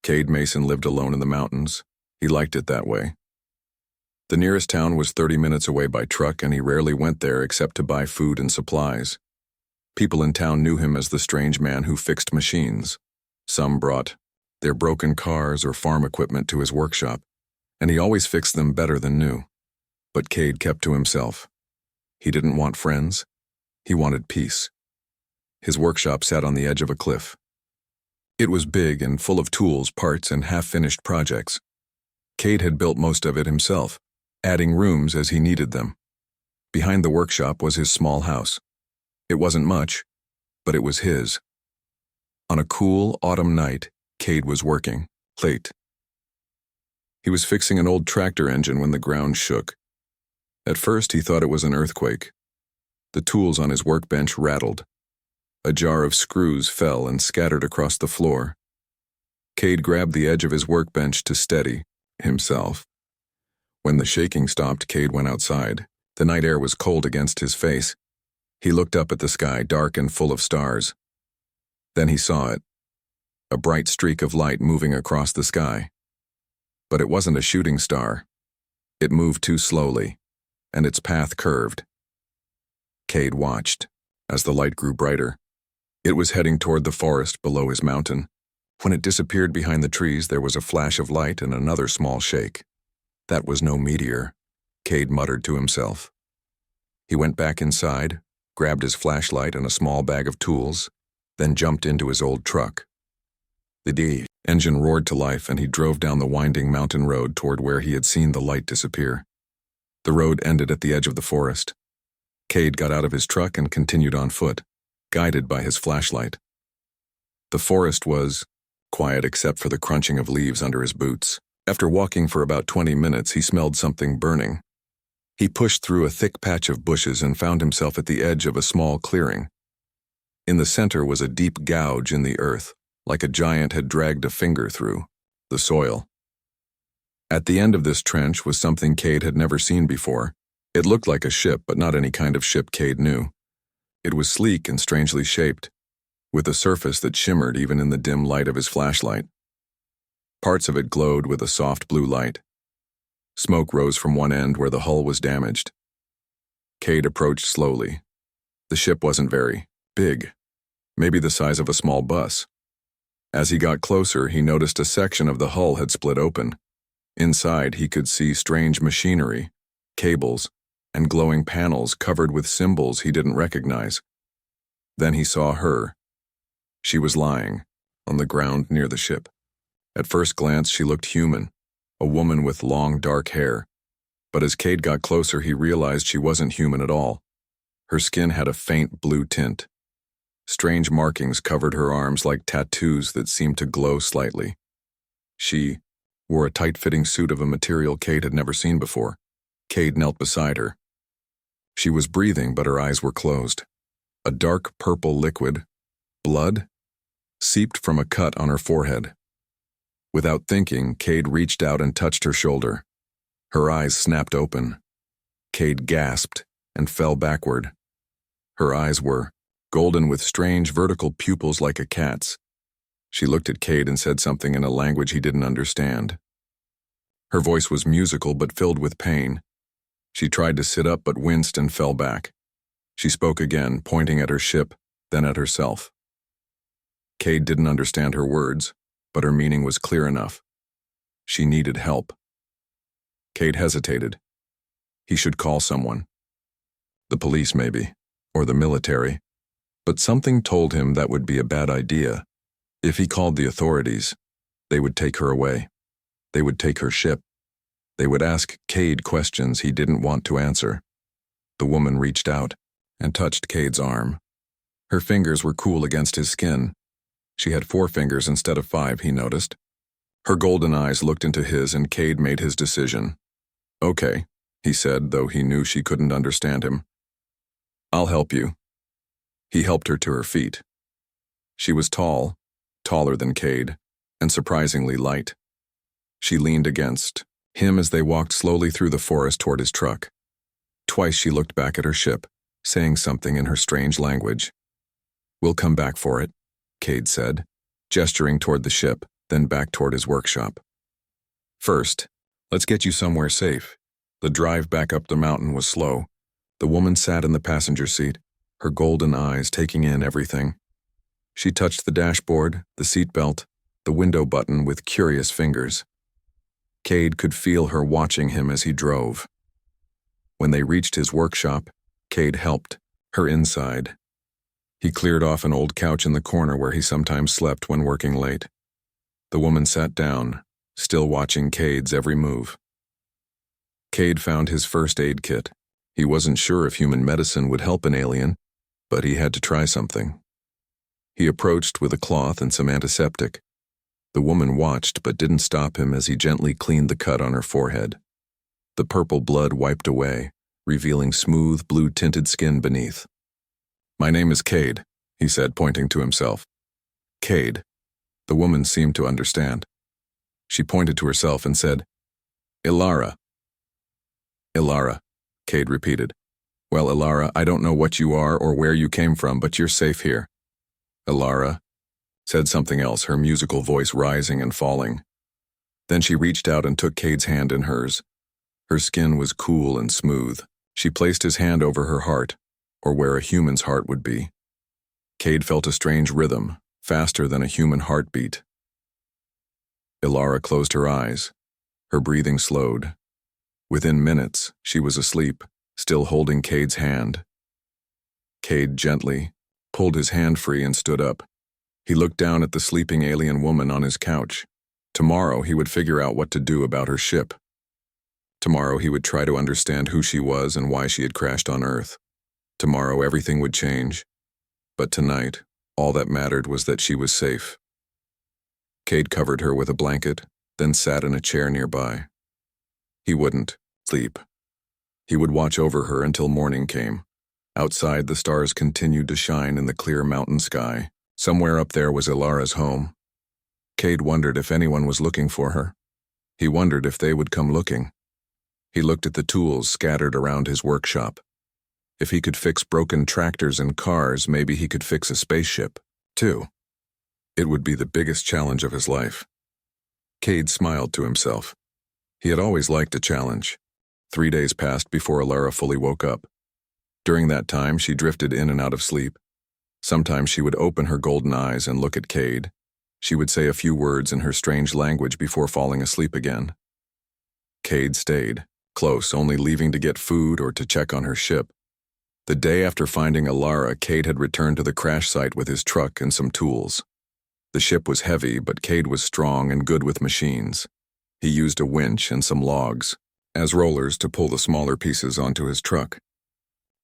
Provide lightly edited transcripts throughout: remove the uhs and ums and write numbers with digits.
Cade Mason lived alone in the mountains. He liked it that way. The nearest town was 30 minutes away by truck, and he rarely went there except to buy food and supplies. People in town knew him as the strange man who fixed machines. Some brought their broken cars or farm equipment to his workshop, and he always fixed them better than new. But Cade kept to himself. He didn't want friends. He wanted peace. His workshop sat on the edge of a cliff. It was big and full of tools, parts, and half-finished projects. Cade had built most of it himself, adding rooms as he needed them. Behind the workshop was his small house. It wasn't much, but it was his. On a cool autumn night, Cade was working, late. He was fixing an old tractor engine when the ground shook. At first, he thought it was an earthquake. The tools on his workbench rattled. A jar of screws fell and scattered across the floor. Cade grabbed the edge of his workbench to steady himself. When the shaking stopped, Cade went outside. The night air was cold against his face. He looked up at the sky, dark and full of stars. Then he saw it, a bright streak of light moving across the sky. But it wasn't a shooting star. It moved too slowly, and its path curved. Cade watched as the light grew brighter. It was heading toward the forest below his mountain. When it disappeared behind the trees, there was a flash of light and another small shake. That was no meteor, Cade muttered to himself. He went back inside, grabbed his flashlight and a small bag of tools, then jumped into his old truck. The engine roared to life, and he drove down the winding mountain road toward where he had seen the light disappear. The road ended at the edge of the forest. Cade got out of his truck and continued on foot, guided by his flashlight. The forest was quiet except for the crunching of leaves under his boots. After walking for about 20 minutes, he smelled something burning. He pushed through a thick patch of bushes and found himself at the edge of a small clearing. In the center was a deep gouge in the earth, like a giant had dragged a finger through the soil. At the end of this trench was something Cade had never seen before. It looked like a ship, but not any kind of ship Cade knew. It was sleek and strangely shaped, with a surface that shimmered even in the dim light of his flashlight. Parts of it glowed with a soft blue light. Smoke rose from one end where the hull was damaged. Cade approached slowly. The ship wasn't very big, maybe the size of a small bus. As he got closer, he noticed a section of the hull had split open. Inside, he could see strange machinery, cables, and glowing panels covered with symbols he didn't recognize. Then he saw her. She was lying on the ground near the ship. At first glance, she looked human, a woman with long, dark hair. But as Cade got closer, he realized she wasn't human at all. Her skin had a faint blue tint. Strange markings covered her arms like tattoos that seemed to glow slightly. She wore a tight-fitting suit of a material Cade had never seen before. Cade knelt beside her. She was breathing, but her eyes were closed. A dark purple liquid, blood, seeped from a cut on her forehead. Without thinking, Cade reached out and touched her shoulder. Her eyes snapped open. Cade gasped and fell backward. Her eyes were golden with strange vertical pupils like a cat's. She looked at Cade and said something in a language he didn't understand. Her voice was musical but filled with pain. She tried to sit up but winced and fell back. She spoke again, pointing at her ship, then at herself. Cade didn't understand her words, but her meaning was clear enough. She needed help. Cade hesitated. He should call someone. The police, maybe, or the military. But something told him that would be a bad idea. If he called the authorities, they would take her away. They would take her ship. They would ask Cade questions he didn't want to answer. The woman reached out and touched Cade's arm. Her fingers were cool against his skin. She had 4 fingers instead of 5, he noticed. Her golden eyes looked into his, and Cade made his decision. "Okay," he said, though he knew she couldn't understand him. "I'll help you." He helped her to her feet. She was tall, taller than Cade, and surprisingly light. She leaned against him as they walked slowly through the forest toward his truck. Twice she looked back at her ship, saying something in her strange language. "We'll come back for it," Cade said, gesturing toward the ship. then back toward his workshop. First, let's get you somewhere safe. The drive back up the mountain was slow. The woman sat in the passenger seat, her golden eyes taking in everything. She touched the dashboard, the seatbelt, the window button with curious fingers. Cade could feel her watching him as he drove. When they reached his workshop, Cade helped her inside. He cleared off an old couch in the corner where he sometimes slept when working late. The woman sat down, still watching Cade's every move. Cade found his first aid kit. He wasn't sure if human medicine would help an alien, but he had to try something. He approached with a cloth and some antiseptic. The woman watched but didn't stop him as he gently cleaned the cut on her forehead. The purple blood wiped away, revealing smooth, blue-tinted skin beneath. "My name is Cade," he said, pointing to himself. "Cade." The woman seemed to understand. She pointed to herself and said, "Ilara." "Ilara," Cade repeated. "Well, Ilara, I don't know what you are or where you came from, but you're safe here." Ilara said something else, her musical voice rising and falling. Then she reached out and took Cade's hand in hers. Her skin was cool and smooth. She placed his hand over her heart, or where a human's heart would be. Cade felt a strange rhythm, faster than a human heartbeat. Ilara closed her eyes. Her breathing slowed. Within minutes, she was asleep, still holding Cade's hand. Cade gently pulled his hand free and stood up. He looked down at the sleeping alien woman on his couch. Tomorrow he would figure out what to do about her ship. Tomorrow he would try to understand who she was and why she had crashed on Earth. Tomorrow everything would change. But tonight, all that mattered was that she was safe. Cade covered her with a blanket, then sat in a chair nearby. He wouldn't sleep. He would watch over her until morning came. Outside, the stars continued to shine in the clear mountain sky. Somewhere up there was Ilara's home. Cade wondered if anyone was looking for her. He wondered if they would come looking. He looked at the tools scattered around his workshop. If he could fix broken tractors and cars, maybe he could fix a spaceship, too. It would be the biggest challenge of his life. Cade smiled to himself. He had always liked a challenge. 3 days passed before Ilara fully woke up. During that time, she drifted in and out of sleep. Sometimes she would open her golden eyes and look at Cade. She would say a few words in her strange language before falling asleep again. Cade stayed, close, only leaving to get food or to check on her ship. The day after finding Ilara, Cade had returned to the crash site with his truck and some tools. The ship was heavy, but Cade was strong and good with machines. He used a winch and some logs as rollers to pull the smaller pieces onto his truck.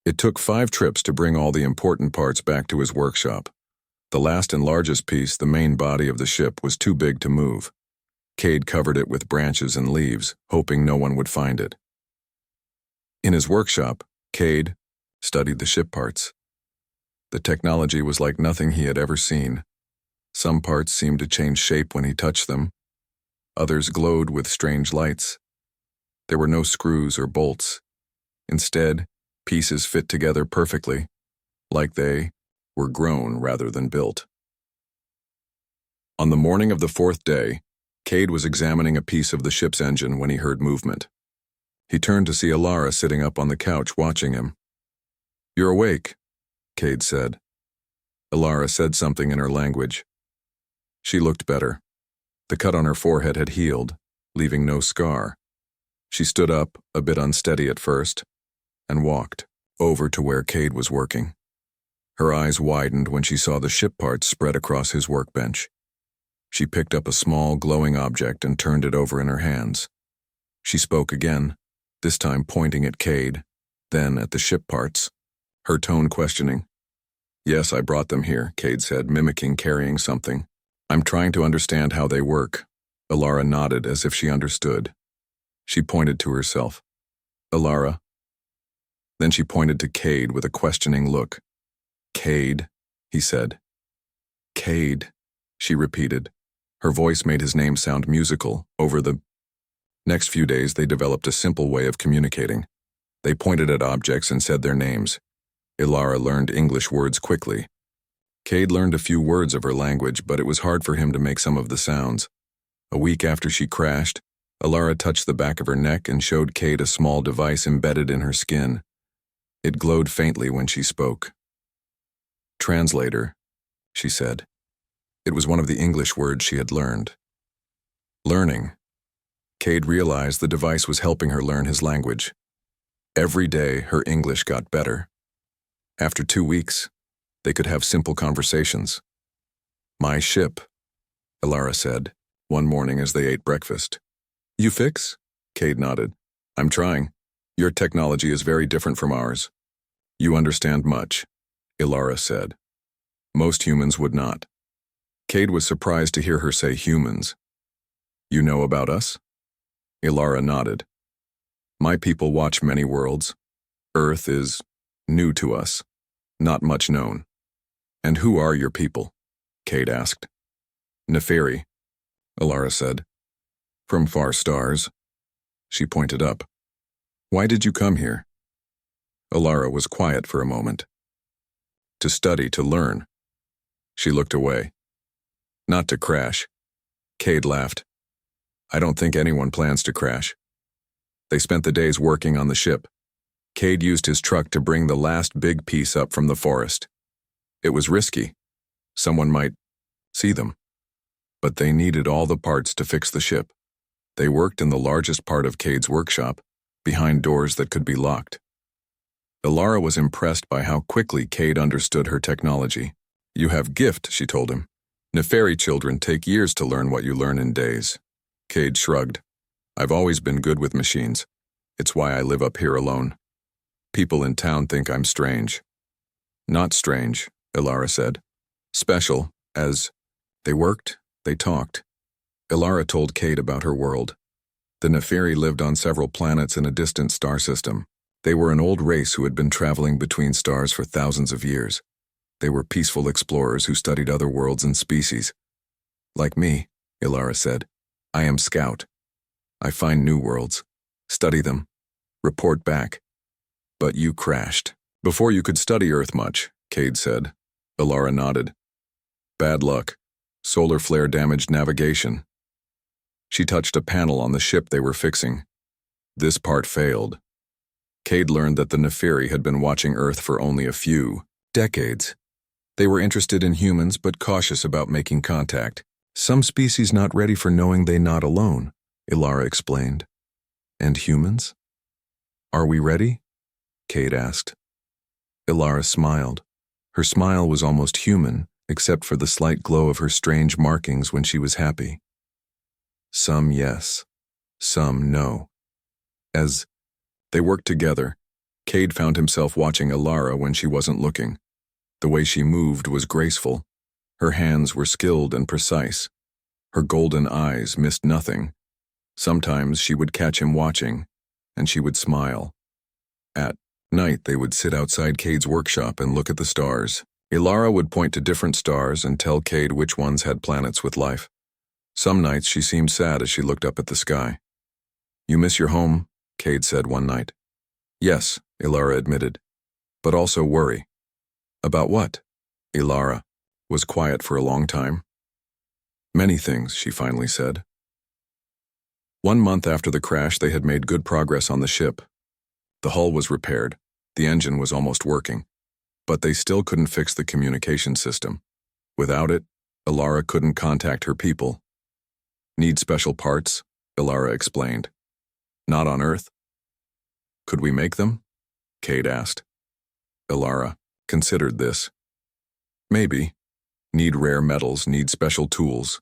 It took 5 trips to bring all the important parts back to his workshop. The last and largest piece, the main body of the ship, was too big to move. Cade covered it with branches and leaves, hoping no one would find it. In his workshop, Cade studied the ship parts. The technology was like nothing he had ever seen. Some parts seemed to change shape when he touched them. Others glowed with strange lights. There were no screws or bolts. Instead, pieces fit together perfectly, like they were grown rather than built. On the morning of the 4th day, Cade was examining a piece of the ship's engine when he heard movement. He turned to see Ilara sitting up on the couch watching him. "You're awake," Cade said. Ilara said something in her language. She looked better. The cut on her forehead had healed, leaving no scar. She stood up, a bit unsteady at first, and walked over to where Cade was working. Her eyes widened when she saw the ship parts spread across his workbench. She picked up a small, glowing object and turned it over in her hands. She spoke again, this time pointing at Cade, then at the ship parts, her tone questioning. "Yes, I brought them here," Cade said, mimicking carrying something. "I'm trying to understand how they work." Ilara nodded as if she understood. She pointed to herself. "Ilara." Then she pointed to Cade with a questioning look. "Cade," he said. "Cade," she repeated. Her voice made his name sound musical. Over the next few days, they developed a simple way of communicating. They pointed at objects and said their names. Ilara learned English words quickly. Cade learned a few words of her language, but it was hard for him to make some of the sounds. A week after she crashed, Alara touched the back of her neck and showed Cade a small device embedded in her skin. It glowed faintly when she spoke. "Translator," she said. It was one of the English words she had learned. Learning. Cade realized the device was helping her learn his language. Every day, her English got better. After 2 weeks, they could have simple conversations. "My ship," Alara said, one morning as they ate breakfast. "You fix?" Cade nodded. "I'm trying. Your technology is very different from ours." "You understand much," Alara said. Most humans would not. Cade was surprised to hear her say humans. "You know about us?" Alara nodded. "My people watch many worlds. Earth is new to us, not much known." "And who are your people?" Cade asked. "Neferi," Alara said. "From far stars." She pointed up. "Why did you come here?" Alara was quiet for a moment. "To study, to learn." She looked away. "Not to crash." Cade laughed. "I don't think anyone plans to crash." They spent the days working on the ship. Cade used his truck to bring the last big piece up from the forest. It was risky. Someone might see them. But they needed all the parts to fix the ship. They worked in the largest part of Cade's workshop, behind doors that could be locked. Alara was impressed by how quickly Cade understood her technology. "You have gift," she told him. "Neferi children take years to learn what you learn in days." Cade shrugged. "I've always been good with machines. It's why I live up here alone. People in town think I'm strange." "Not strange," Alara said. "Special, as they worked, they talked." Alara told Cade about her world. The Neferi lived on several planets in a distant star system. They were an old race who had been traveling between stars for thousands of years. They were peaceful explorers who studied other worlds and species. "Like me," Alara said. "I am Scout. I find new worlds, study them, report back. But you crashed. Before you could study Earth much," Cade said. Alara nodded. "Bad luck. Solar flare damaged navigation." She touched a panel on the ship they were fixing. This part failed. Cade learned that the Neferi had been watching Earth for only a few decades. They were interested in humans but cautious about making contact. "Some species not ready for knowing they not alone," Alara explained. "And humans? Are we ready?" Cade asked. Alara smiled. Her smile was almost human, except for the slight glow of her strange markings when she was happy. "Some yes, some no." As they worked together, Cade found himself watching Alara when she wasn't looking. The way she moved was graceful. Her hands were skilled and precise. Her golden eyes missed nothing. Sometimes she would catch him watching, and she would smile. At night, they would sit outside Cade's workshop and look at the stars. Alara would point to different stars and tell Cade which ones had planets with life. Some nights she seemed sad as she looked up at the sky. "You miss your home?" Cade said one night. "Yes," Alara admitted, "but also worry." "About what?" Alara was quiet for a long time. "Many things," she finally said. 1 month after the crash, they had made good progress on the ship. The hull was repaired, the engine was almost working, but they still couldn't fix the communication system. Without it, Alara couldn't contact her people. "Need special parts," Alara explained. "Not on Earth." "Could we make them?" Cade asked. Alara considered this. "Maybe. Need rare metals, need special tools."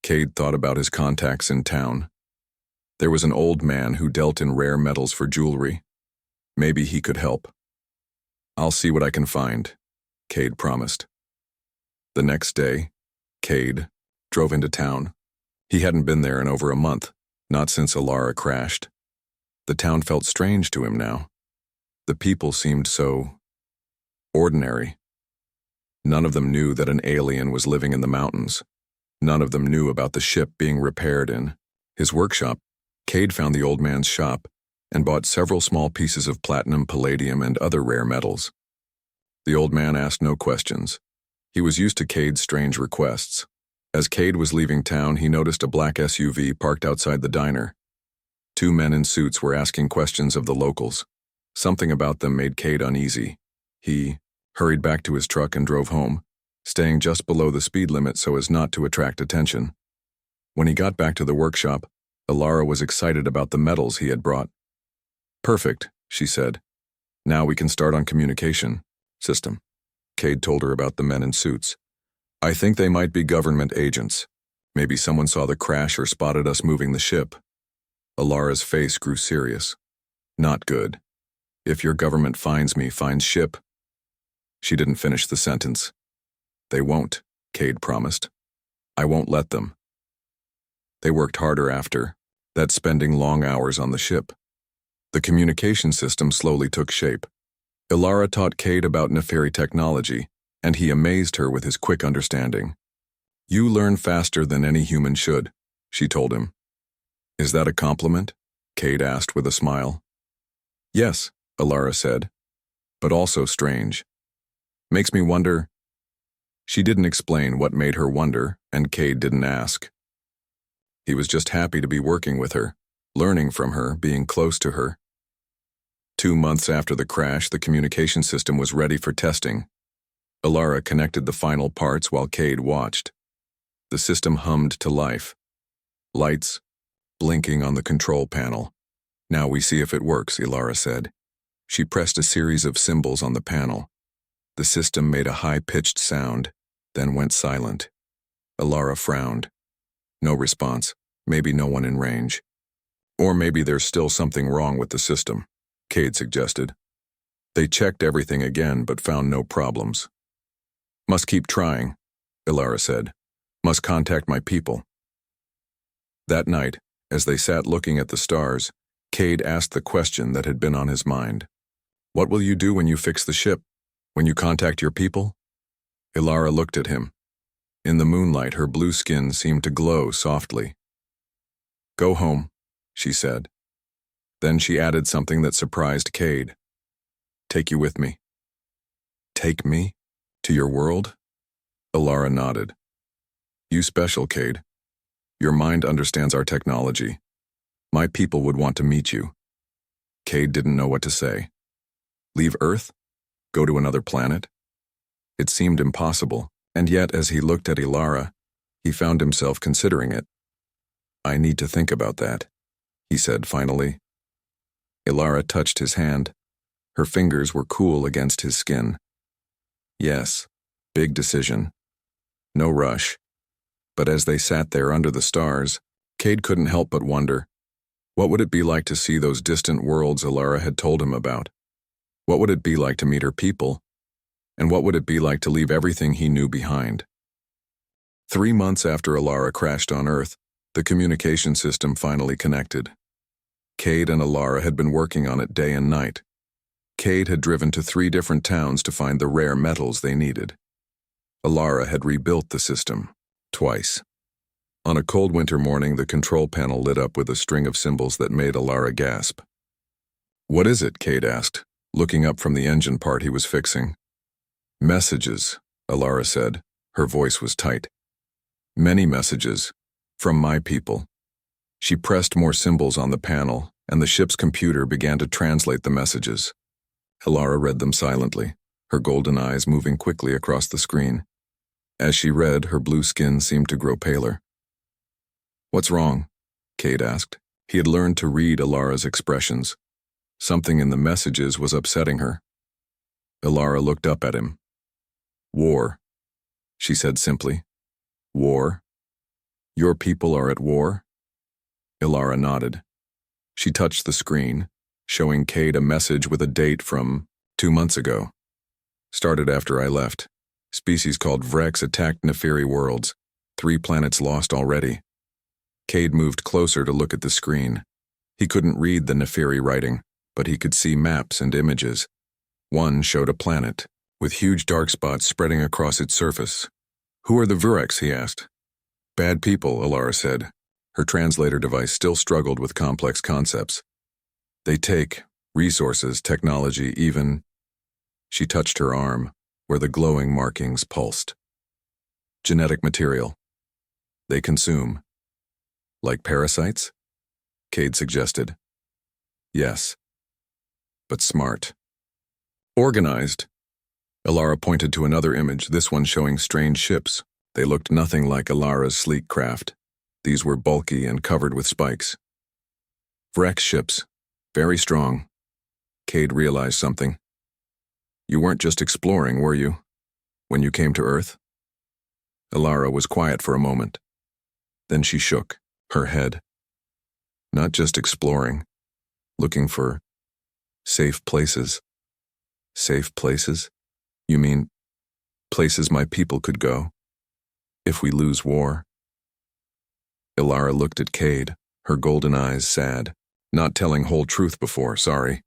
Cade thought about his contacts in town. There was an old man who dealt in rare metals for jewelry. Maybe he could help. "I'll see what I can find," Cade promised. The next day, Cade drove into town. He hadn't been there in over a month, not since Alara crashed. The town felt strange to him now. The people seemed so ordinary. None of them knew that an alien was living in the mountains. None of them knew about the ship being repaired in his workshop. Cade found the old man's shop and bought several small pieces of platinum, palladium, and other rare metals. The old man asked no questions. He was used to Cade's strange requests. As Cade was leaving town, he noticed a black SUV parked outside the diner. Two men in suits were asking questions of the locals. Something about them made Cade uneasy. He hurried back to his truck and drove home, staying just below the speed limit so as not to attract attention. When he got back to the workshop, Alara was excited about the metals he had brought. "Perfect," she said. "Now we can start on communication system." Cade told her about the men in suits. "I think they might be government agents. Maybe someone saw the crash or spotted us moving the ship." Alara's face grew serious. "Not good. If your government finds ship." She didn't finish the sentence. "They won't," Cade promised. "I won't let them." They worked harder after that, spending long hours on the ship. The communication system slowly took shape. Alara taught Cade about Neferi technology, and he amazed her with his quick understanding. "You learn faster than any human should," she told him. "Is that a compliment?" Cade asked with a smile. "Yes," Alara said, "but also strange. Makes me wonder." She didn't explain what made her wonder, and Cade didn't ask. He was just happy to be working with her, learning from her, being close to her. 2 months after the crash, the communication system was ready for testing. Alara connected the final parts while Cade watched. The system hummed to life. Lights blinking on the control panel. "Now we see if it works," Alara said. She pressed a series of symbols on the panel. The system made a high-pitched sound, then went silent. Alara frowned. No response. Maybe no one in range. Or maybe there's still something wrong with the system, Cade suggested. They checked everything again but found no problems. "Must keep trying," Alara said. "Must contact my people." That night, as they sat looking at the stars, Cade asked the question that had been on his mind. "What will you do when you fix the ship? When you contact your people?" Alara looked at him. In the moonlight, her blue skin seemed to glow softly. "Go home," she said. Then she added something that surprised Cade. "Take you with me." "Take me? To your world?" Alara nodded. "You special, Cade. Your mind understands our technology. My people would want to meet you." Cade didn't know what to say. Leave Earth? Go to another planet? It seemed impossible, and yet as he looked at Alara, he found himself considering it. "I need to think about that," he said finally. Alara touched his hand. Her fingers were cool against his skin. Yes, big decision. No rush. But as they sat there under the stars, Cade couldn't help but wonder, what would it be like to see those distant worlds Alara had told him about? What would it be like to meet her people? And what would it be like to leave everything he knew behind? 3 months after Alara crashed on Earth, the communication system finally connected. Cade and Alara had been working on it day and night. Cade had driven to 3 different towns to find the rare metals they needed. Alara had rebuilt the system twice. On a cold winter morning, the control panel lit up with a string of symbols that made Alara gasp. "What is it?" Cade asked, looking up from the engine part he was fixing. "Messages," Alara said. Her voice was tight. "Many messages. From my people." She pressed more symbols on the panel, and the ship's computer began to translate the messages. Alara read them silently, her golden eyes moving quickly across the screen. As she read, her blue skin seemed to grow paler. "What's wrong?" Cade asked. He had learned to read Alara's expressions. Something in the messages was upsetting her. Alara looked up at him. "War," she said simply. "War? Your people are at war?" Alara nodded. She touched the screen, showing Cade a message with a date from 2 months ago. "Started after I left. Species called Vrex attacked Neferi worlds. 3 planets lost already." Cade moved closer to look at the screen. He couldn't read the Neferi writing, but he could see maps and images. One showed a planet, with huge dark spots spreading across its surface. "Who are the Vrex?" he asked. "Bad people," Alara said. Her translator device still struggled with complex concepts. "They take resources, technology, even..." She touched her arm, where the glowing markings pulsed. "Genetic material. They consume. Like parasites? Cade suggested. Yes. But smart. Organized. Alara pointed to another image, this one showing strange ships. They looked nothing like Alara's sleek craft. These were bulky and covered with spikes. Wreck ships. Very strong. Cade realized something. You weren't just exploring, were you? When you came to Earth? Alara was quiet for a moment. Then she shook her head. Not just exploring. Looking for safe places. Safe places? You mean places my people could go if we lose war? Alara looked at Cade, her golden eyes sad. Not telling whole truth before, sorry.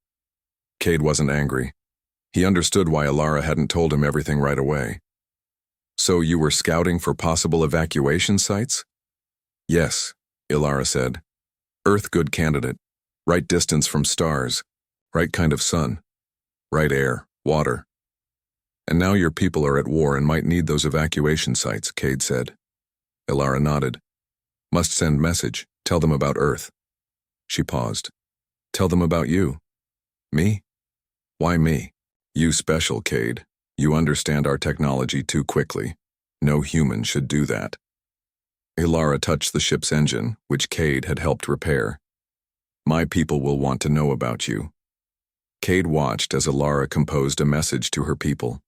Cade wasn't angry. He understood why Alara hadn't told him everything right away. So you were scouting for possible evacuation sites? Yes, Alara said. Earth good candidate. Right distance from stars. Right kind of sun. Right air, water. And now your people are at war and might need those evacuation sites, Cade said. Alara nodded. Must send message. Tell them about Earth. She paused. Tell them about you. Me? Why me? You special, Cade. You understand our technology too quickly. No human should do that. Alara touched the ship's engine, which Cade had helped repair. My people will want to know about you. Cade watched as Alara composed a message to her people.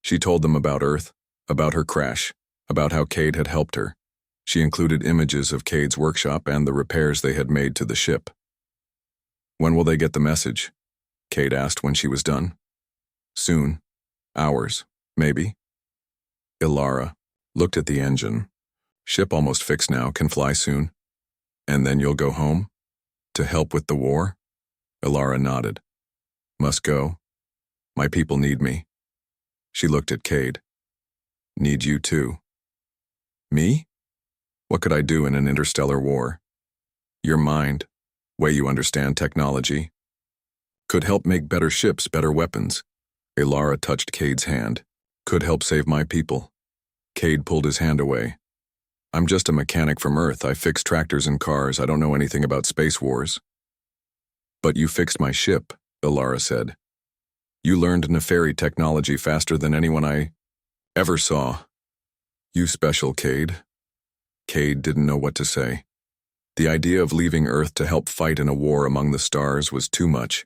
She told them about Earth, about her crash, about how Cade had helped her. She included images of Cade's workshop and the repairs they had made to the ship. When will they get the message? Cade asked when she was done. Soon. Hours, maybe. Alara looked at the engine. Ship almost fixed now, can fly soon. And then you'll go home? To help with the war? Alara nodded. Must go. My people need me. She looked at Cade. Need you too. Me? What could I do in an interstellar war? Your mind, way you understand technology, could help make better ships, better weapons. Alara touched Cade's hand. Could help save my people. Cade pulled his hand away. I'm just a mechanic from Earth. I fix tractors and cars. I don't know anything about space wars. But you fixed my ship, Alara said. You learned Neferi technology faster than anyone I ever saw. You special, Cade. Cade didn't know what to say. The idea of leaving Earth to help fight in a war among the stars was too much.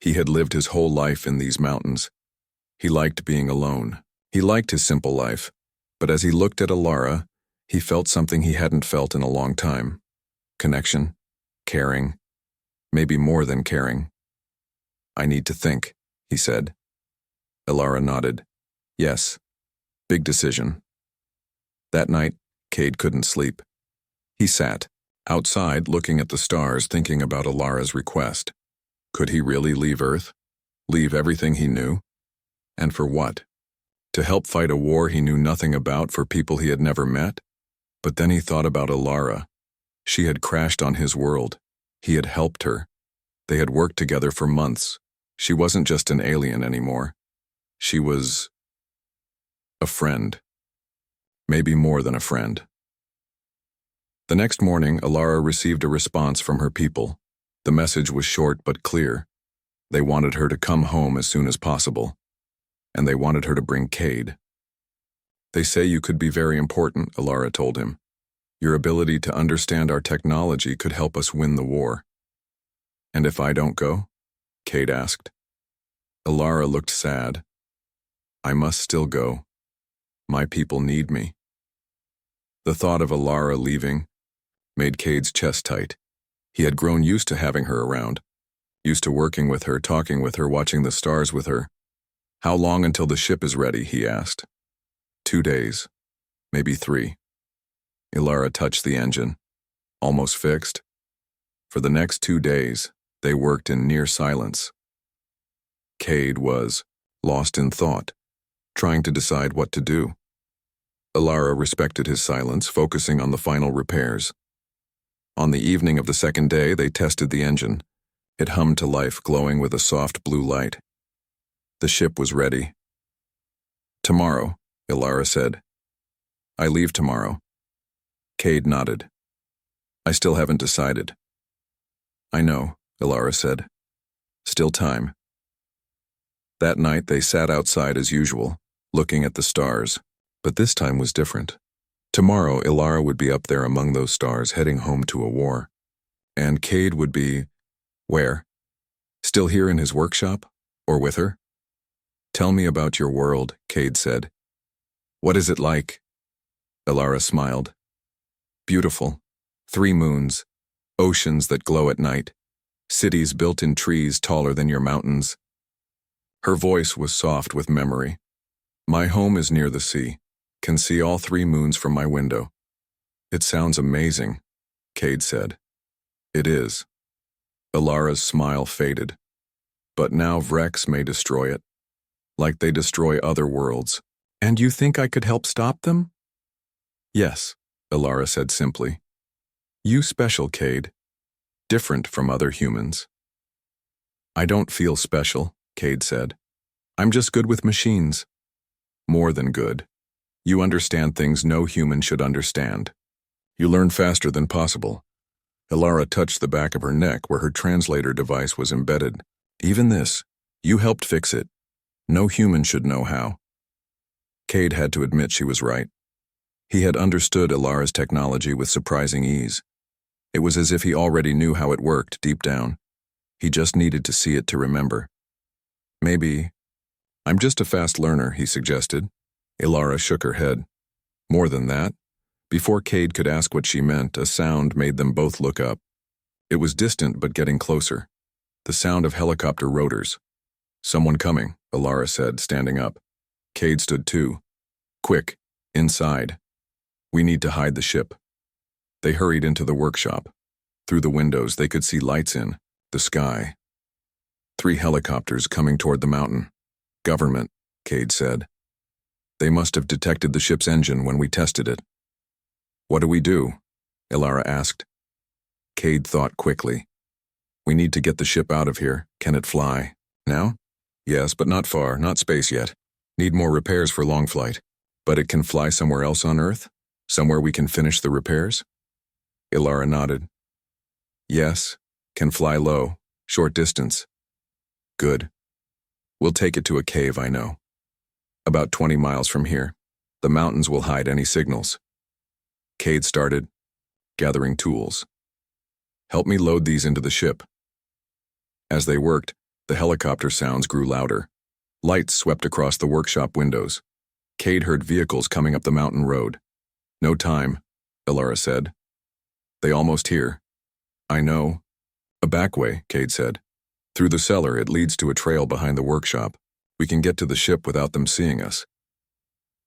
He had lived his whole life in these mountains. He liked being alone. He liked his simple life. But as he looked at Alara, he felt something he hadn't felt in a long time. Connection, caring, maybe more than caring. I need to think, he said. Alara nodded. Yes. Big decision. That night, Cade couldn't sleep. He sat, outside looking at the stars, thinking about Alara's request. Could he really leave Earth? Leave everything he knew? And for what? To help fight a war he knew nothing about for people he had never met? But then he thought about Alara. She had crashed on his world. He had helped her. They had worked together for months. She wasn't just an alien anymore. She was a friend. Maybe more than a friend. The next morning, Alara received a response from her people. The message was short but clear. They wanted her to come home as soon as possible. And they wanted her to bring Cade. They say you could be very important, Alara told him. Your ability to understand our technology could help us win the war. And if I don't go? Cade asked. Alara looked sad. I must still go. My people need me. The thought of Alara leaving made Cade's chest tight. He had grown used to having her around, used to working with her, talking with her, watching the stars with her. How long until the ship is ready, he asked. 2 days, maybe 3. Alara touched the engine. Almost fixed. For the next 2 days, they worked in near silence. Cade was lost in thought, trying to decide what to do. Alara respected his silence, focusing on the final repairs. On the evening of the second day, they tested the engine. It hummed to life, glowing with a soft blue light. The ship was ready. Tomorrow, Alara said. I leave tomorrow. Cade nodded. I still haven't decided. I know, Ilara said. Still time. That night they sat outside as usual, looking at the stars, but this time was different. Tomorrow Ilara would be up there among those stars heading home to a war. And Cade would be… where? Still here in his workshop? Or with her? Tell me about your world, Cade said. What is it like? Ilara smiled. Beautiful. 3 moons, oceans that glow at night, cities built in trees taller than your mountains. Her voice was soft with memory. My home is near the sea. Can see all 3 moons from my window. It sounds amazing, Cade said. It is. Ilara's smile faded. But now Vrex may destroy it, like they destroy other worlds. And you think I could help stop them? Yes, Ilara said simply. You special, Cade. Different from other humans. I don't feel special, Cade said. I'm just good with machines. More than good. You understand things no human should understand. You learn faster than possible. Ilara touched the back of her neck where her translator device was embedded. Even this, you helped fix it. No human should know how. Cade had to admit she was right. He had understood Ilara's technology with surprising ease. It was as if he already knew how it worked deep down. He just needed to see it to remember. Maybe… I'm just a fast learner, he suggested. Ilara shook her head. More than that. Before Cade could ask what she meant, a sound made them both look up. It was distant but getting closer. The sound of helicopter rotors. Someone coming, Ilara said, standing up. Cade stood too. Quick, inside. We need to hide the ship. They hurried into the workshop. Through the windows they could see lights in the sky. 3 helicopters coming toward the mountain. Government, Cade said. They must have detected the ship's engine when we tested it. What do we do? Ilara asked. Cade thought quickly. We need to get the ship out of here. Can it fly? Now? Yes, but not far, not space yet. Need more repairs for long flight. But it can fly somewhere else on Earth? Somewhere we can finish the repairs? Ilara nodded. Yes, can fly low, short distance. Good. We'll take it to a cave I know. About 20 miles from here. The mountains will hide any signals. Cade started, gathering tools. Help me load these into the ship. As they worked, the helicopter sounds grew louder. Lights swept across the workshop windows. Cade heard vehicles coming up the mountain road. No time, Ilara said. They almost here. I know. A back way, Cade said. Through the cellar, it leads to a trail behind the workshop. We can get to the ship without them seeing us.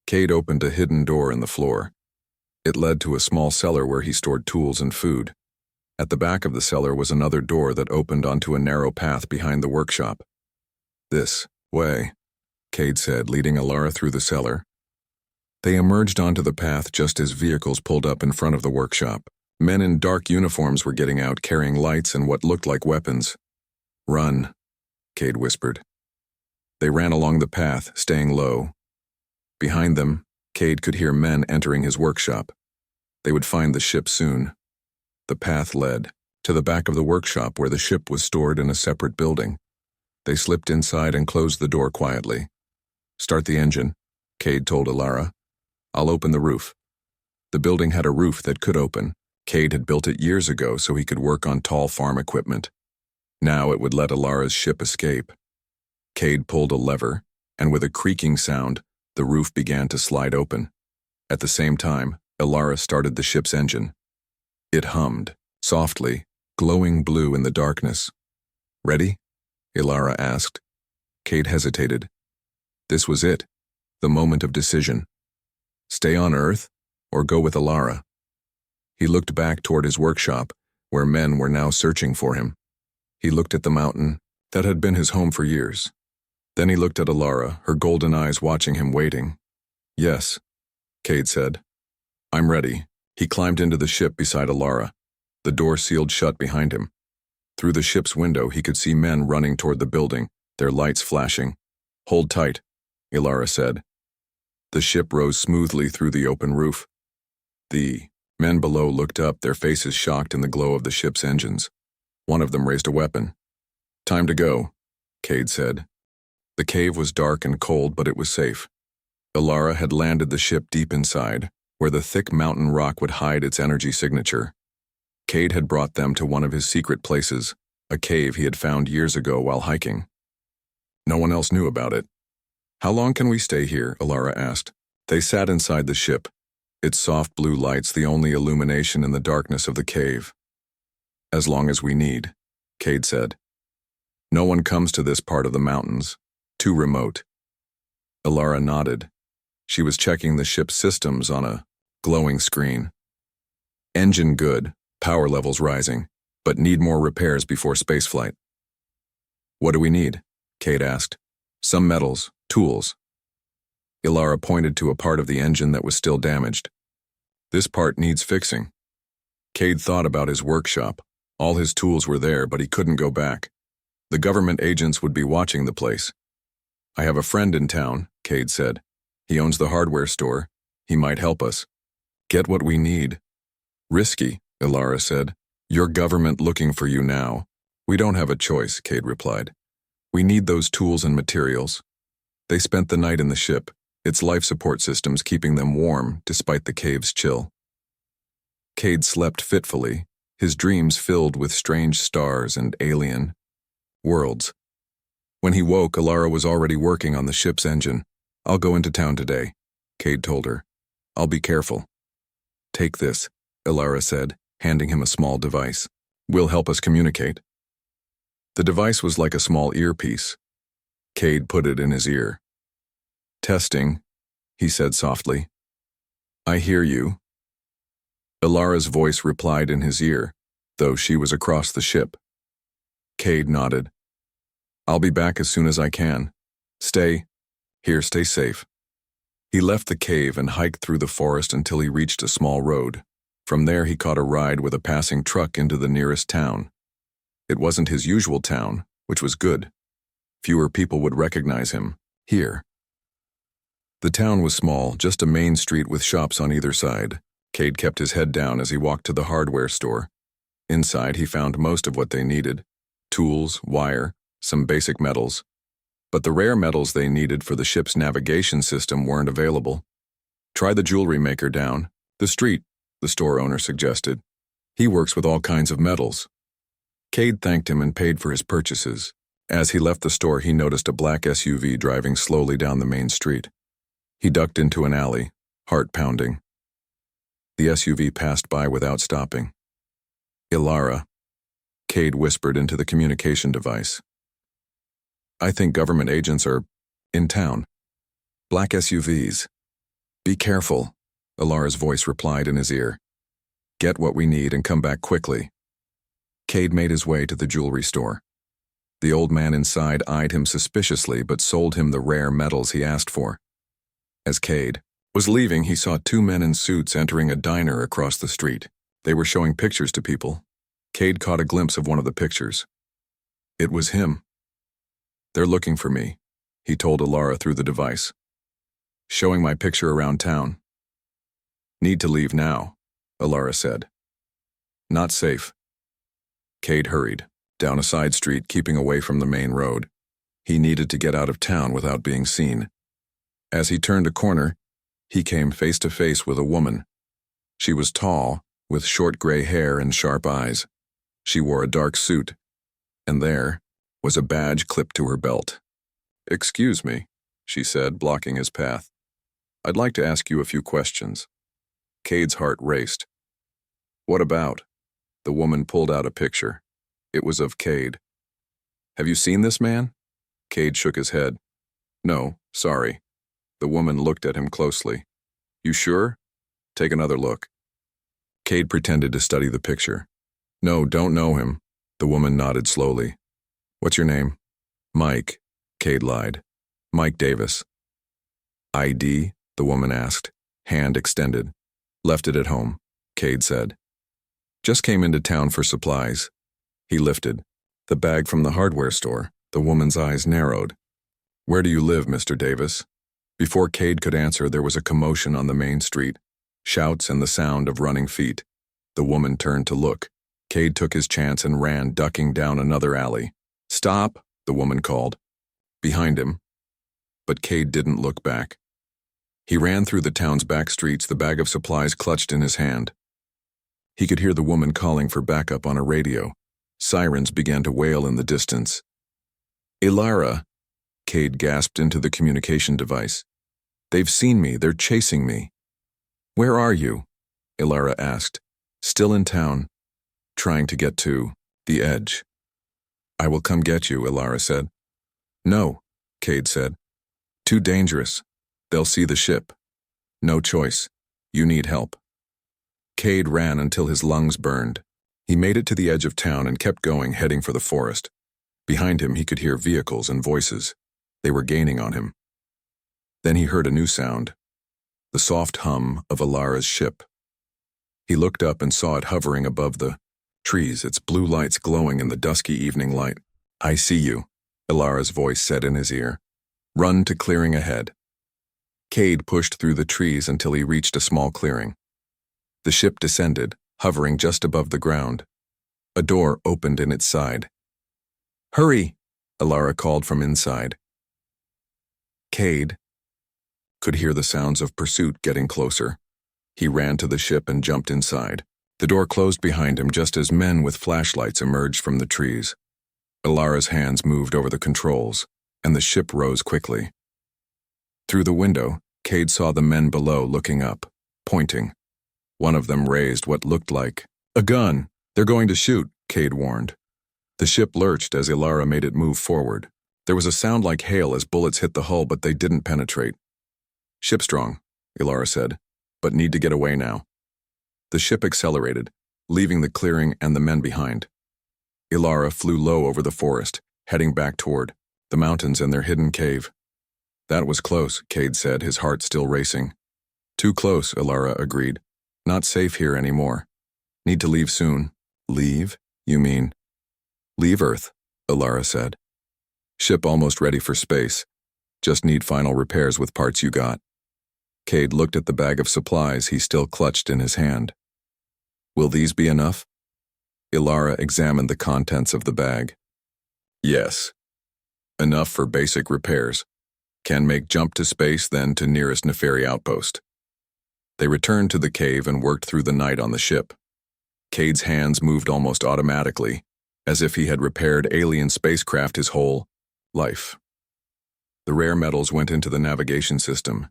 Cade opened a hidden door in the floor. It led to a small cellar where he stored tools and food. At the back of the cellar was another door that opened onto a narrow path behind the workshop. This way, Cade said, leading Ilara through the cellar. They emerged onto the path just as vehicles pulled up in front of the workshop. Men in dark uniforms were getting out, carrying lights and what looked like weapons. Run, Cade whispered. They ran along the path, staying low. Behind them, Cade could hear men entering his workshop. They would find the ship soon. The path led to the back of the workshop where the ship was stored in a separate building. They slipped inside and closed the door quietly. Start the engine, Cade told Ilara. I'll open the roof. The building had a roof that could open. Cade had built it years ago so he could work on tall farm equipment. Now it would let Ilara's ship escape. Cade pulled a lever, and with a creaking sound, the roof began to slide open. At the same time, Ilara started the ship's engine. It hummed, softly, glowing blue in the darkness. Ready? Ilara asked. Cade hesitated. This was it, the moment of decision. Stay on Earth, or go with Ilara? He looked back toward his workshop, where men were now searching for him. He looked at the mountain that had been his home for years. Then he looked at Ilara, her golden eyes watching him, waiting. Yes, Cade said. I'm ready. He climbed into the ship beside Ilara. The door sealed shut behind him. Through the ship's window, he could see men running toward the building, their lights flashing. Hold tight, Ilara said. The ship rose smoothly through the open roof. The Men below looked up, their faces shocked in the glow of the ship's engines. One of them raised a weapon. "Time to go," Cade said. The cave was dark and cold, but it was safe. Ilara had landed the ship deep inside, where the thick mountain rock would hide its energy signature. Cade had brought them to one of his secret places, a cave he had found years ago while hiking. No one else knew about it. "How long can we stay here?" Ilara asked. They sat inside the ship, its soft blue lights the only illumination in the darkness of the cave. "As long as we need," Cade said. "No one comes to this part of the mountains. Too remote." Ilara nodded. She was checking the ship's systems on a glowing screen. "Engine good, power levels rising, but need more repairs before spaceflight." "What do we need?" Cade asked. "Some metals, tools." Ilara pointed to a part of the engine that was still damaged. "This part needs fixing." Cade thought about his workshop. All his tools were there, but he couldn't go back. The government agents would be watching the place. "I have a friend in town," Cade said. "He owns the hardware store. He might help us." "Get what we need." "Risky," Ilara said. "Your government looking for you now." "We don't have a choice," Cade replied. "We need those tools and materials." They spent the night in the ship, its life support systems keeping them warm despite the cave's chill. Cade slept fitfully, his dreams filled with strange stars and alien worlds. When he woke, Ilara was already working on the ship's engine. "I'll go into town today," Cade told her. "I'll be careful." "Take this," Ilara said, handing him a small device. "Will help us communicate." The device was like a small earpiece. Cade put it in his ear. "Testing," he said softly. "I hear you." Ilara's voice replied in his ear, though she was across the ship. Cade nodded. "I'll be back as soon as I can. Stay safe." He left the cave and hiked through the forest until he reached a small road. From there he caught a ride with a passing truck into the nearest town. It wasn't his usual town, which was good. Fewer people would recognize him here. The town was small, just a main street with shops on either side. Cade kept his head down as he walked to the hardware store. Inside he found most of what they needed: tools, wire, some basic metals. But the rare metals they needed for the ship's navigation system weren't available. "Try the jewelry maker down the street," the store owner suggested. "He works with all kinds of metals." Cade thanked him and paid for his purchases. As he left the store, he noticed a black SUV driving slowly down the main street. He ducked into an alley, heart pounding. The SUV passed by without stopping. "Ilara," Cade whispered into the communication device. "I think government agents are in town. Black SUVs. Be careful," Ilara's voice replied in his ear. "Get what we need and come back quickly." Cade made his way to the jewelry store. The old man inside eyed him suspiciously but sold him the rare metals he asked for. As Cade was leaving, he saw two men in suits entering a diner across the street. They were showing pictures to people. Cade caught a glimpse of one of the pictures. It was him. "They're looking for me," he told Ilara through the device. "Showing my picture around town." "Need to leave now," Ilara said. "Not safe." Cade hurried down a side street, keeping away from the main road. He needed to get out of town without being seen. As he turned a corner, he came face to face with a woman. She was tall, with short gray hair and sharp eyes. She wore a dark suit, and there was a badge clipped to her belt. "Excuse me," she said, blocking his path. "I'd like to ask you a few questions." Cade's heart raced. "What about?" The woman pulled out a picture. It was of Cade. "Have you seen this man?" Cade shook his head. "No, sorry." The woman looked at him closely. "You sure? Take another look." Cade pretended to study the picture. "No, don't know him." The woman nodded slowly. "What's your name?" "Mike," Cade lied. "Mike Davis." "ID?" the woman asked, hand extended. "Left it at home," Cade said. "Just came into town for supplies." He lifted the bag from the hardware store. The woman's eyes narrowed. "Where do you live, Mr. Davis?" Before Cade could answer, there was a commotion on the main street. shouts and the sound of running feet. The woman turned to look. Cade took his chance and ran, ducking down another alley. "Stop," the woman called. Behind him. But Cade didn't look back. He ran through the town's back streets, the bag of supplies clutched in his hand. He could hear the woman calling for backup on a radio. Sirens began to wail in the distance. "Ilara," Cade gasped into the communication device. "They've seen me. They're chasing me." "Where are you?" Ilara asked. "Still in town. Trying to get to the edge." "I will come get you," Ilara said. "No," Cade said. "Too dangerous. They'll see the ship. No choice. You need help." Cade ran until his lungs burned. He made it to the edge of town and kept going, heading for the forest. Behind him he could hear vehicles and voices. They were gaining on him. Then he heard a new sound. The soft hum of Ilara's ship. He looked up and saw it hovering above the trees, its blue lights glowing in the dusky evening light. "I see you," Ilara's voice said in his ear. "Run to clearing ahead." Cade pushed through the trees until he reached a small clearing. The ship descended, hovering just above the ground. A door opened in its side. "Hurry!" Ilara called from inside. Cade could hear the sounds of pursuit getting closer. He ran to the ship and jumped inside. The door closed behind him just as men with flashlights emerged from the trees. Ilara's hands moved over the controls, and the ship rose quickly. Through the window, Cade saw the men below looking up, pointing. One of them raised what looked like a gun. "They're going to shoot," Cade warned. The ship lurched as Ilara made it move forward. There was a sound like hail as bullets hit the hull, but they didn't penetrate. "Ship strong," Ilara said, "but need to get away now." The ship accelerated, leaving the clearing and the men behind. Ilara flew low over the forest, heading back toward the mountains and their hidden cave. "That was close," Cade said, his heart still racing. "Too close," Ilara agreed. "Not safe here anymore. Need to leave soon." "Leave? You mean?" "Leave Earth," Ilara said. "Ship almost ready for space. Just need final repairs with parts you got." Cade looked at the bag of supplies he still clutched in his hand. "Will these be enough?" Ilara examined the contents of the bag. "Yes. Enough for basic repairs. Can make jump to space, then to nearest Neferi outpost." They returned to the cave and worked through the night on the ship. Cade's hands moved almost automatically, as if he had repaired alien spacecraft his whole life. The rare metals went into the navigation system.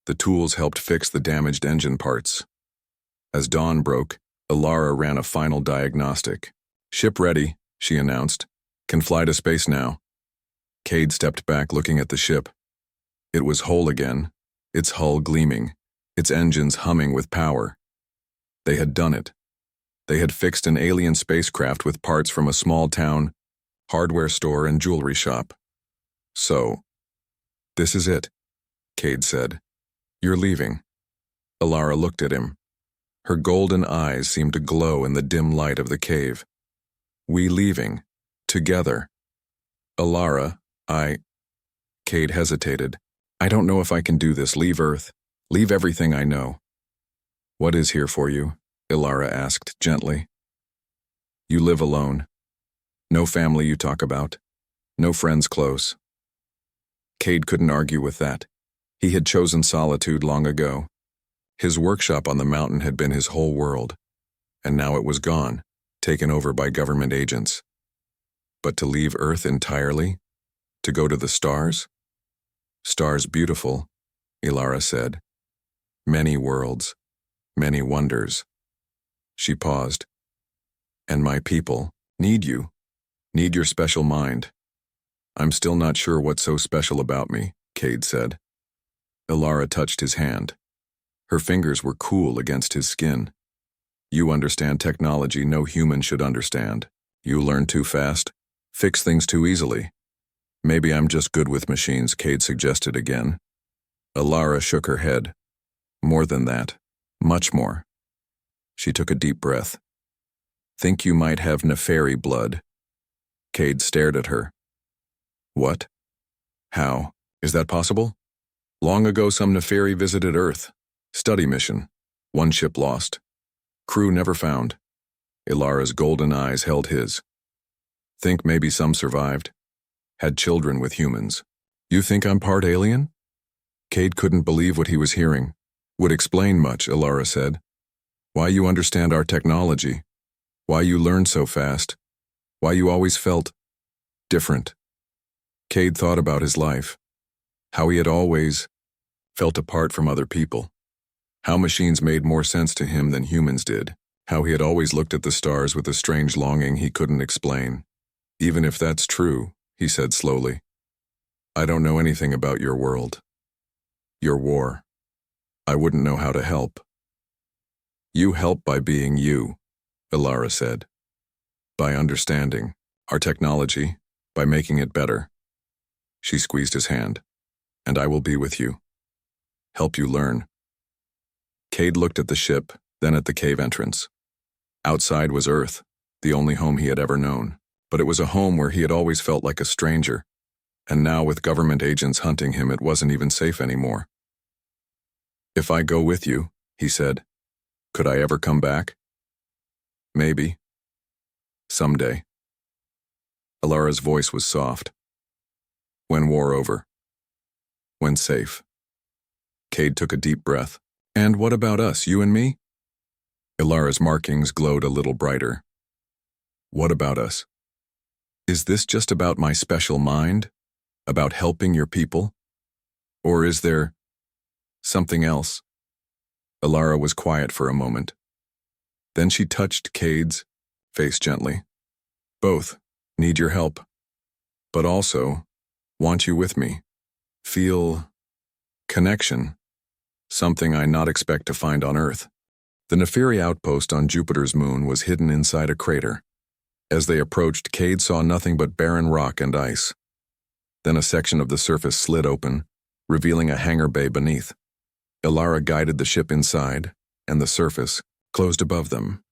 The tools helped fix the damaged engine parts. As dawn broke, Ilara ran a final diagnostic. "Ship ready," she announced. "Can fly to space now." Cade stepped back, looking at the ship. It was whole again, its hull gleaming, its engines humming with power. They had done it. They had fixed an alien spacecraft with parts from a small town, hardware store, and jewelry shop. "So, this is it," Cade said. "You're leaving." Ilara looked at him. Her golden eyes seemed to glow in the dim light of the cave. "We leaving? Together?" "Ilara, Cade hesitated. "I don't know if I can do this. Leave Earth. Leave everything I know." "What is here for you?" Ilara asked gently. "You live alone. No family you talk about. No friends close." Cade couldn't argue with that. He had chosen solitude long ago. His workshop on the mountain had been his whole world, and now it was gone, taken over by government agents. But to leave Earth entirely? To go to the stars? "Stars beautiful," Ilara said. "Many worlds, many wonders." She paused. "And my people need you, need your special mind." "I'm still not sure what's so special about me," Cade said. Ilara touched his hand. Her fingers were cool against his skin. "You understand technology no human should understand. You learn too fast, fix things too easily." "Maybe I'm just good with machines," Cade suggested again. Ilara shook her head. "More than that. Much more." She took a deep breath. "Think you might have Neferi blood." Cade stared at her. "What? How? Is that possible?" "Long ago some Neferi visited Earth. Study mission. One ship lost. Crew never found. Ilara's golden eyes held his. Think maybe some survived. Had children with humans. You think I'm part alien? Cade couldn't believe what he was hearing. Would explain much, Ilara said. Why you understand our technology. Why you learned so fast. Why you always felt different. Cade thought about his life. How he had always felt apart from other people. How machines made more sense to him than humans did. How he had always looked at the stars with a strange longing he couldn't explain. Even if that's true, he said slowly, I don't know anything about your world. Your war. I wouldn't know how to help. You help by being you, Ilara said. By understanding our technology, by making it better. She squeezed his hand. And I will be with you. Help you learn. Cade looked at the ship, then at the cave entrance. Outside was Earth, the only home he had ever known. But it was a home where he had always felt like a stranger. And now with government agents hunting him, it wasn't even safe anymore. If I go with you, he said, could I ever come back? Maybe. Someday. Ilara's voice was soft. When war over. When safe. Cade took a deep breath. And what about us, you and me? Ilara's markings glowed a little brighter. What about us? Is this just about my special mind? About helping your people? Or is there something else? Ilara was quiet for a moment. Then she touched Cade's face gently. Both need your help, but also want you with me. Feel connection, something I not expect to find on Earth. The Neferi outpost on Jupiter's moon was hidden inside a crater. As they approached, Cade saw nothing but barren rock and ice. Then a section of the surface slid open, revealing a hangar bay beneath. Ilara guided the ship inside, and the surface closed above them.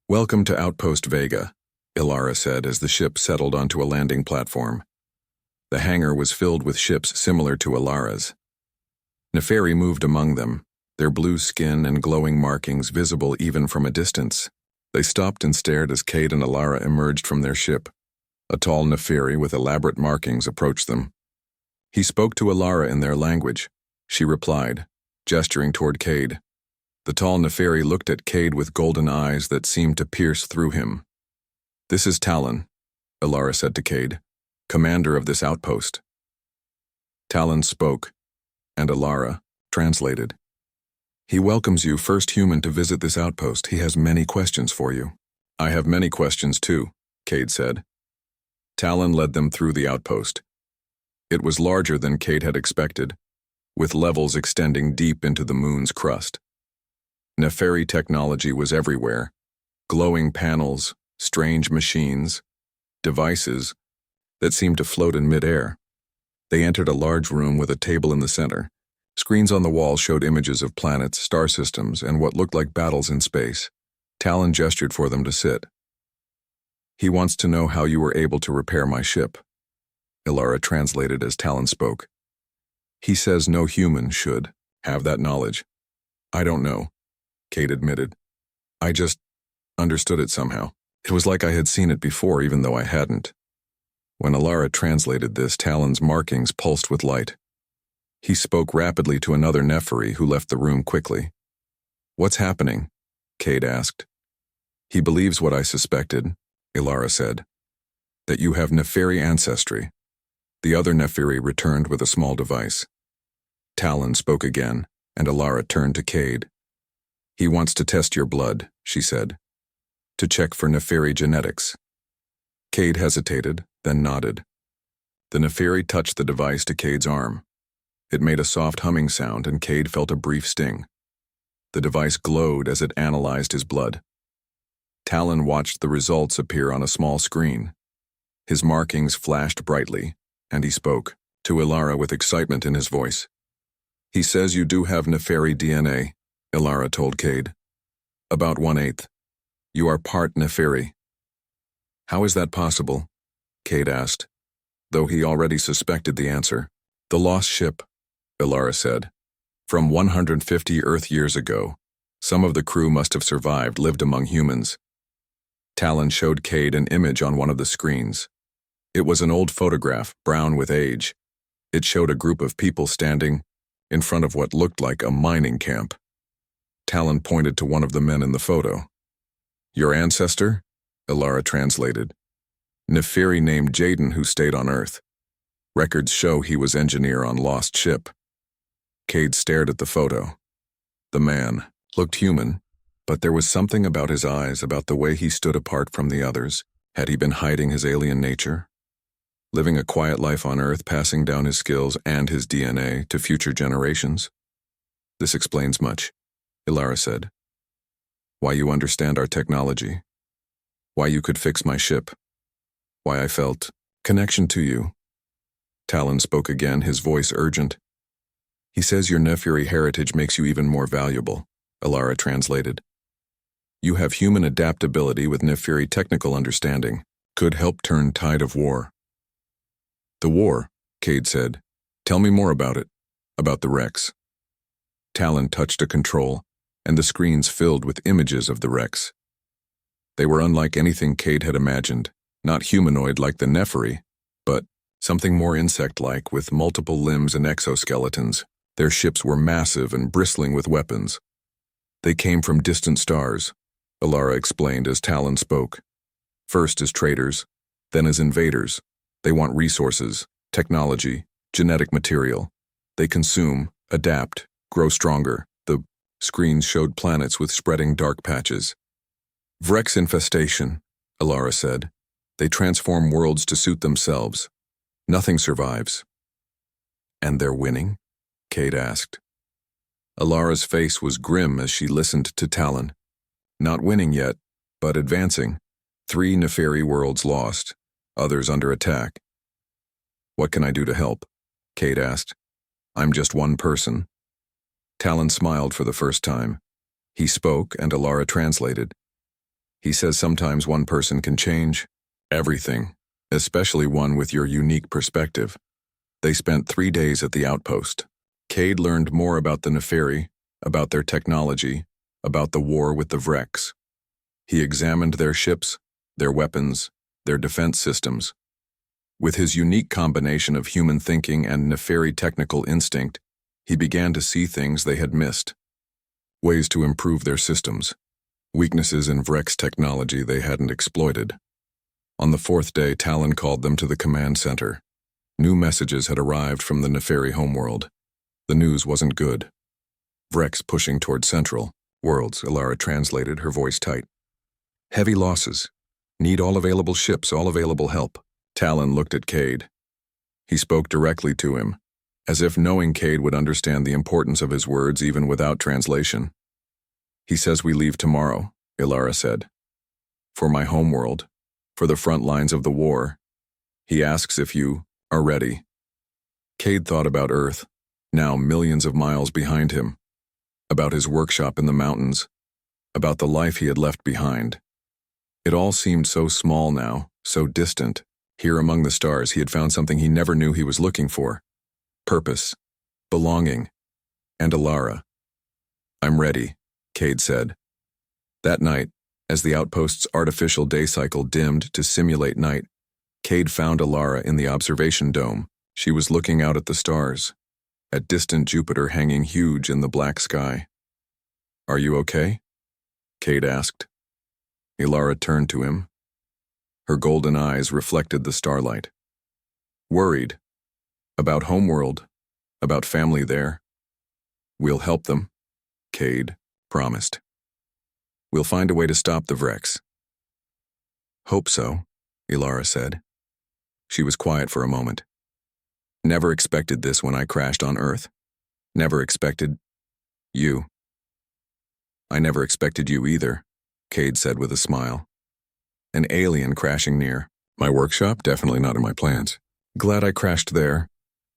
Welcome to Outpost Vega, Ilara said as the ship settled onto a landing platform. The hangar was filled with ships similar to Ilara's. Neferi moved among them, their blue skin and glowing markings visible even from a distance. They stopped and stared as Cade and Ilara emerged from their ship. A tall Neferi with elaborate markings approached them. He spoke to Ilara in their language. She replied, gesturing toward Cade. The tall Neferi looked at Cade with golden eyes that seemed to pierce through him. This is Talon, Ilara said to Cade, commander of this outpost. Talon spoke, and Ilara translated. He welcomes you, first human to visit this outpost. He has many questions for you. I have many questions too, Cade said. Talon led them through the outpost. It was larger than Cade had expected, with levels extending deep into the moon's crust. Neferi technology was everywhere. Glowing panels, strange machines, devices that seemed to float in midair. They entered a large room with a table in the center. Screens on the wall showed images of planets, star systems, and what looked like battles in space. Talon gestured for them to sit. He wants to know how you were able to repair my ship, Ilara translated as Talon spoke. He says no human should have that knowledge. I don't know, Cade admitted. I just understood it somehow. It was like I had seen it before, even though I hadn't. When Ilara translated this, Talon's markings pulsed with light. He spoke rapidly to another Neferi who left the room quickly. What's happening? Cade asked. He believes what I suspected, Ilara said, that you have Neferi ancestry. The other Neferi returned with a small device. Talon spoke again, and Ilara turned to Cade. He wants to test your blood, she said, to check for Neferi genetics. Cade hesitated, then nodded. The Neferi touched the device to Cade's arm. It made a soft humming sound, and Cade felt a brief sting. The device glowed as it analyzed his blood. Talon watched the results appear on a small screen. His markings flashed brightly, and he spoke, to Ilara with excitement in his voice. He says you do have Neferi DNA, Ilara told Cade. About 1/8. You are part Neferi. How is that possible? Cade asked, though he already suspected the answer. The lost ship, Ilara said. From 150 Earth years ago, some of the crew must have survived, lived among humans. Talon showed Cade an image on one of the screens. It was an old photograph, brown with age. It showed a group of people standing in front of what looked like a mining camp. Talon pointed to one of the men in the photo. "Your ancestor?" Ilara translated. "Neferi named Jaden who stayed on Earth. Records show he was engineer on lost ship." Cade stared at the photo. The man looked human, but there was something about his eyes, about the way he stood apart from the others. Had he been hiding his alien nature? Living a quiet life on Earth, passing down his skills and his DNA to future generations? "This explains much," Ilara said. "Why you understand our technology. Why you could fix my ship. Why I felt connection to you." Talon spoke again, his voice urgent. "He says your Neferi heritage makes you even more valuable," Ilara translated. "You have human adaptability with Neferi technical understanding. Could help turn tide of war." "The war," Cade said. "Tell me more about it. About the wrecks." Talon touched a control, and the screens filled with images of the wrecks. They were unlike anything Cade had imagined, not humanoid like the Neferi, but something more insect-like with multiple limbs and exoskeletons. Their ships were massive and bristling with weapons. They came from distant stars, Ilara explained as Talon spoke. First as traders, then as invaders. They want resources, technology, genetic material. They consume, adapt, grow stronger. The screens showed planets with spreading dark patches. "Vrex infestation," Ilara said. "They transform worlds to suit themselves. Nothing survives." "And they're winning?" Cade asked. Ilara's face was grim as she listened to Talon. "Not winning yet, but advancing. 3 Neferi worlds lost, others under attack." "What can I do to help?" Cade asked. "I'm just one person." Talon smiled for the first time. He spoke and Ilara translated. "He says sometimes one person can change everything, especially one with your unique perspective." They spent 3 days at the outpost. Cade learned more about the Neferi, about their technology, about the war with the Vrex. He examined their ships, their weapons, their defense systems. With his unique combination of human thinking and Neferi technical instinct, he began to see things they had missed. Ways to improve their systems. Weaknesses in Vrex technology they hadn't exploited. On the 4th day, Talon called them to the command center. New messages had arrived from the Neferi homeworld. The news wasn't good. "Vrex pushing toward Central Worlds," Ilara translated, her voice tight. "Heavy losses. Need all available ships, all available help." Talon looked at Cade. He spoke directly to him, as if knowing Cade would understand the importance of his words even without translation. "He says we leave tomorrow," Ilara said. "For my homeworld, for the front lines of the war. He asks if you are ready." Cade thought about Earth, now millions of miles behind him, about his workshop in the mountains, about the life he had left behind. It all seemed so small now, so distant. Here among the stars he had found something he never knew he was looking for. Purpose, belonging, and Ilara. "I'm ready," Cade said. That night, as the outpost's artificial day cycle dimmed to simulate night, Cade found Ilara in the observation dome. She was looking out at the stars, at distant Jupiter hanging huge in the black sky. "Are you okay?" Cade asked. Ilara turned to him. Her golden eyes reflected the starlight. "Worried. About homeworld. About family there. We'll help them," Cade promised. "We'll find a way to stop the Vrex." "Hope so," Ilara said. She was quiet for a moment. "Never expected this when I crashed on Earth. Never expected you." "I never expected you either," Cade said with a smile. "An alien crashing near my workshop? Definitely not in my plans." "Glad I crashed there,"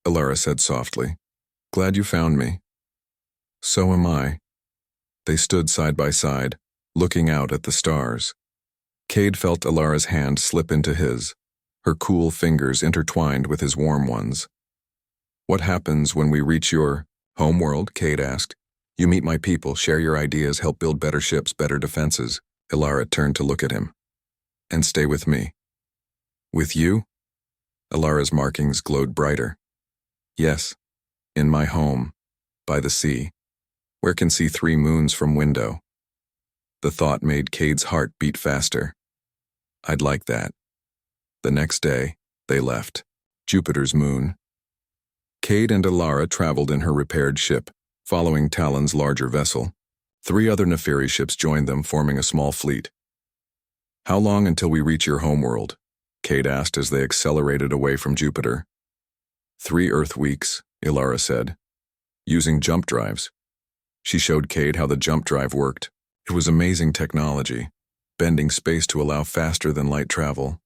Ilara said softly. "Glad you found me." "So am I." They stood side by side, looking out at the stars. Cade felt Ilara's hand slip into his, her cool fingers intertwined with his warm ones. "What happens when we reach your Homeworld, Cade asked. You meet my people, share your ideas, help build better ships, better defenses. Ilara turned to look at him. And stay with me. With you? Ilara's markings glowed brighter. Yes, in my home, by the sea, where can see 3 moons from window. The thought made Cade's heart beat faster. I'd like that. The next day, they left. Jupiter's moon. Cade and Ilara traveled in her repaired ship, following Talon's larger vessel. 3 other Neferi ships joined them, forming a small fleet. How long until we reach your homeworld? Cade asked as they accelerated away from Jupiter. 3 Earth weeks, Ilara said, using jump drives. She showed Cade how the jump drive worked. It was amazing technology, bending space to allow faster-than-light travel.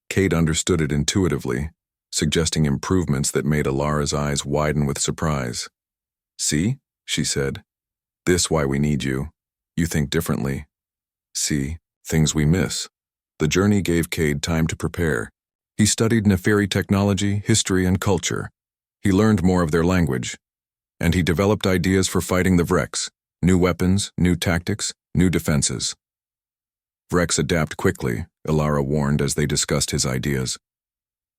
Cade understood it intuitively, suggesting improvements that made Ilara's eyes widen with surprise. See, she said, this why we need you. You think differently. See, things we miss. The journey gave Cade time to prepare. He studied Neferi technology, history, and culture. He learned more of their language. And he developed ideas for fighting the Vrex, new weapons, new tactics, new defenses. Vrex adapt quickly, Ilara warned as they discussed his ideas.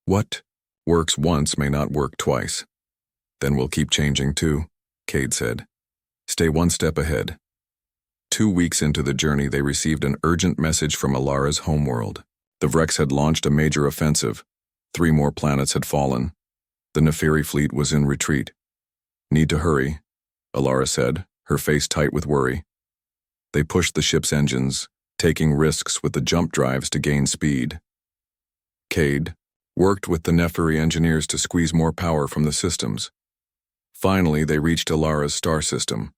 What works once may not work twice. Then we'll keep changing too, Cade said. Stay 1 step ahead. 2 weeks into the journey, they received an urgent message from Ilara's homeworld. The Vrex had launched a major offensive. 3 more planets had fallen. The Neferi fleet was in retreat. Need to hurry, Ilara said, her face tight with worry. They pushed the ship's engines, taking risks with the jump drives to gain speed. Cade worked with the Neferi engineers to squeeze more power from the systems. Finally, they reached Ilara's star system.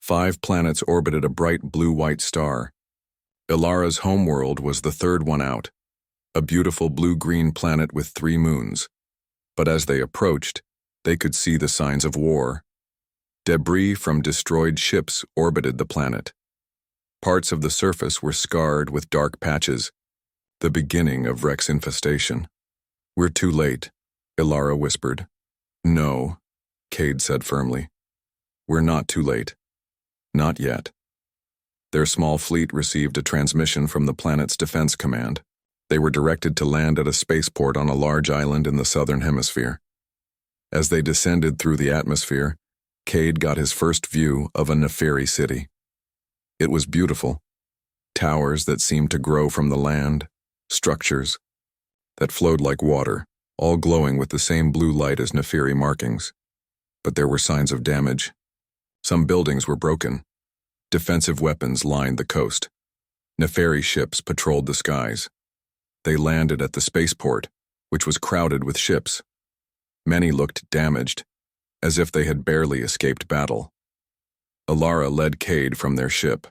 5 planets orbited a bright blue-white star. Ilara's homeworld was the 3rd one out, a beautiful blue-green planet with 3 moons. But as they approached, they could see the signs of war. Debris from destroyed ships orbited the planet. Parts of the surface were scarred with dark patches, the beginning of Vrex infestation. We're too late, Ilara whispered. No, Cade said firmly. We're not too late. Not yet. Their small fleet received a transmission from the planet's defense command. They were directed to land at a spaceport on a large island in the southern hemisphere. As they descended through the atmosphere, Cade got his first view of a Neferi city. It was beautiful. Towers that seemed to grow from the land, structures that flowed like water, all glowing with the same blue light as Neferi markings. But there were signs of damage. Some buildings were broken. Defensive weapons lined the coast. Neferi ships patrolled the skies. They landed at the spaceport, which was crowded with ships. Many looked damaged, as if they had barely escaped battle. Ilara led Cade from their ship.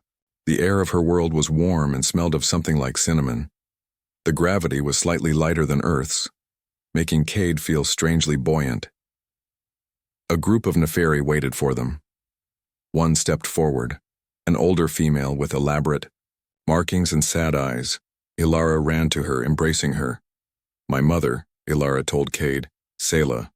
The air of her world was warm and smelled of something like cinnamon. The gravity was slightly lighter than Earth's, making Cade feel strangely buoyant. A group of Neferi waited for them. One stepped forward, an older female with elaborate markings and sad eyes. Ilara ran to her, embracing her. My mother, Ilara told Cade, Selah.